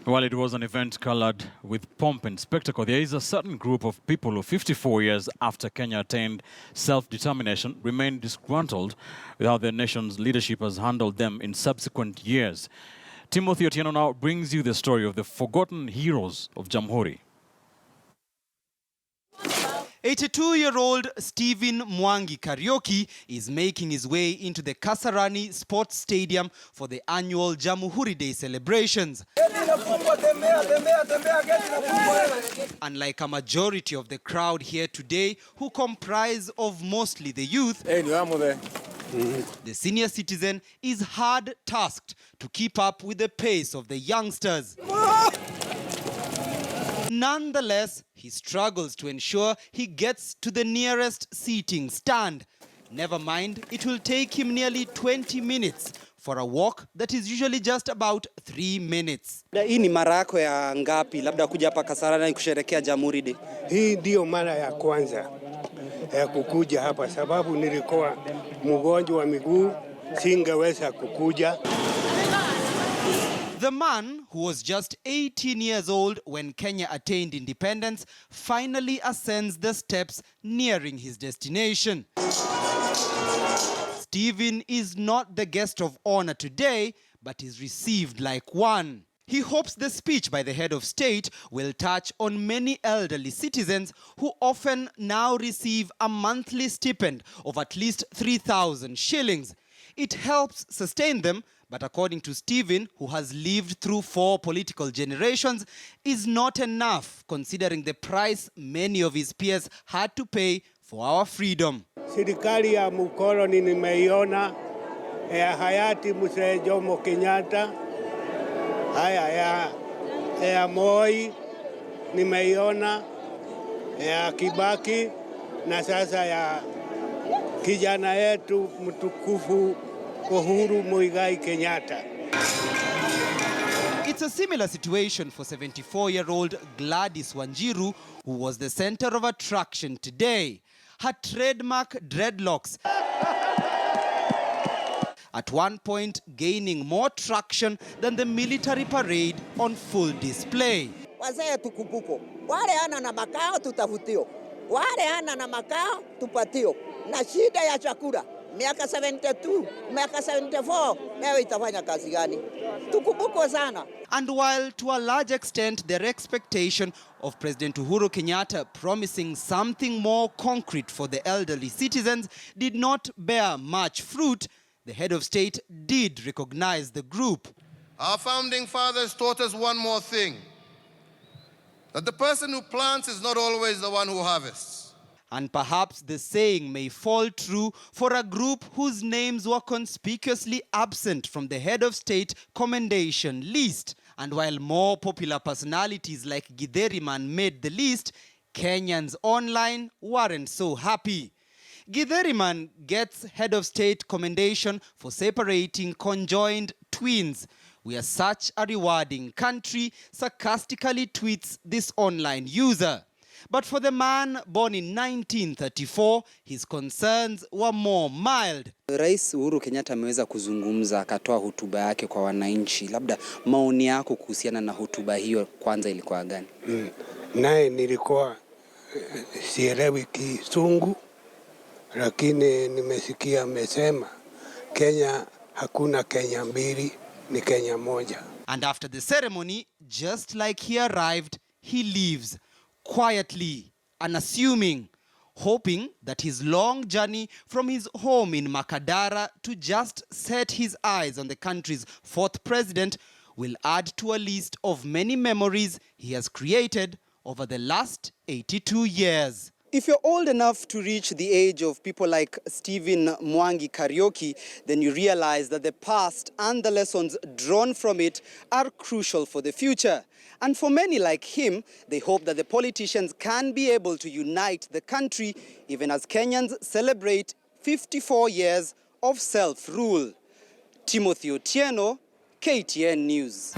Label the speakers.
Speaker 1: While it was an event colored with pomp and spectacle, there is a certain group of people who 54 years after Kenya attained self-determination remain disgruntled with how their nation's leadership has handled them in subsequent years. Timothy Otieno now brings you the story of the forgotten heroes of Jamhuri.
Speaker 2: 82-year-old Stephen Mwangi Kariuki is making his way into the Kasarani Sports Stadium for the annual Jamhuri Day celebrations. Unlike a majority of the crowd here today, who comprise of mostly the youth, the senior citizen is hard-tasked to keep up with the pace of the youngsters. Nonetheless, he struggles to ensure he gets to the nearest seating stand. Never mind, it will take him nearly 20 minutes for a walk that is usually just about 3 minutes.
Speaker 3: Hii ni mara yako ya ngapi labda kuja hapa Kasarani kusherehekea Jamhuri Day?
Speaker 4: Hii ndio mara ya kwanza ya kukuja hapa sababu nilikuwa mgonjwa wa miguu, singeweza kukuja.
Speaker 2: The man, who was just 18 years old when Kenya attained independence, finally ascends the steps nearing his destination. Stephen is not the guest of honor today, but is received like one. He hopes the speech by the head of state will touch on many elderly citizens who often now receive a monthly stipend of at least 3,000 shillings. It helps sustain them, but according to Stephen, who has lived through 4 political generations, is not enough considering the price many of his peers had to pay for our freedom.
Speaker 4: Serikali ya mkoloni nimeiona, ya hayati Mzee Jomo Kenyatta, ya Moi nimeiona, ya Kibaki, na sasa ya kijana yetu mtukufu Uhuru Muigai Kenyatta.
Speaker 2: It's a similar situation for 74-year-old Gladys Wanjiru, who was the center of attraction today. Her trademark dreadlocks at one point gaining more traction than the military parade on full display.
Speaker 5: Wazee tukupuko, wale hana na makao tutafutio, wale hana na makao tupatio, na shida ya chakula. Miaka 72, miaka 74, leo itafanya kazi gani? Tukumbukwe sana.
Speaker 2: And while to a large extent their expectation of President Uhuru Kenyatta promising something more concrete for the elderly citizens did not bear much fruit, the head of state did recognize the group.
Speaker 6: Our founding fathers taught us one more thing, that the person who plants is not always the one who harvests.
Speaker 2: And perhaps the saying may fall true for a group whose names were conspicuously absent from the head of state commendation list. And while more popular personalities like Githeri Man made the list, Kenyans online weren't so happy. Githeri Man gets head of state commendation for separating conjoined twins. "We are such a rewarding country," sarcastically tweets this online user. But for the man born in 1934, his concerns were more mild.
Speaker 3: Rais Uhuru Kenyatta ameweza kuzungumza, akatoa hotuba yake kwa wananchi. Labda maoni yako kuhusiana na hotuba hiyo kwanza ilikuwa gani?
Speaker 4: Naye nilikuwa sielewi Kizungu, lakini nimesikia amesema Kenya hakuna Kenya mbili, ni Kenya moja.
Speaker 2: And after the ceremony, just like he arrived, he leaves. Quietly, unassuming, hoping that his long journey from his home in Makadara to just set his eyes on the country's 4th president will add to a list of many memories he has created over the last 82 years.
Speaker 3: If you're old enough to reach the age of people like Stephen Mwangi Kariuki, then you realize that the past and the lessons drawn from it are crucial for the future. And for many like him, they hope that the politicians can be able to unite the country even as Kenyans celebrate 54 years of self-rule. Timothy Otieno, KTN News.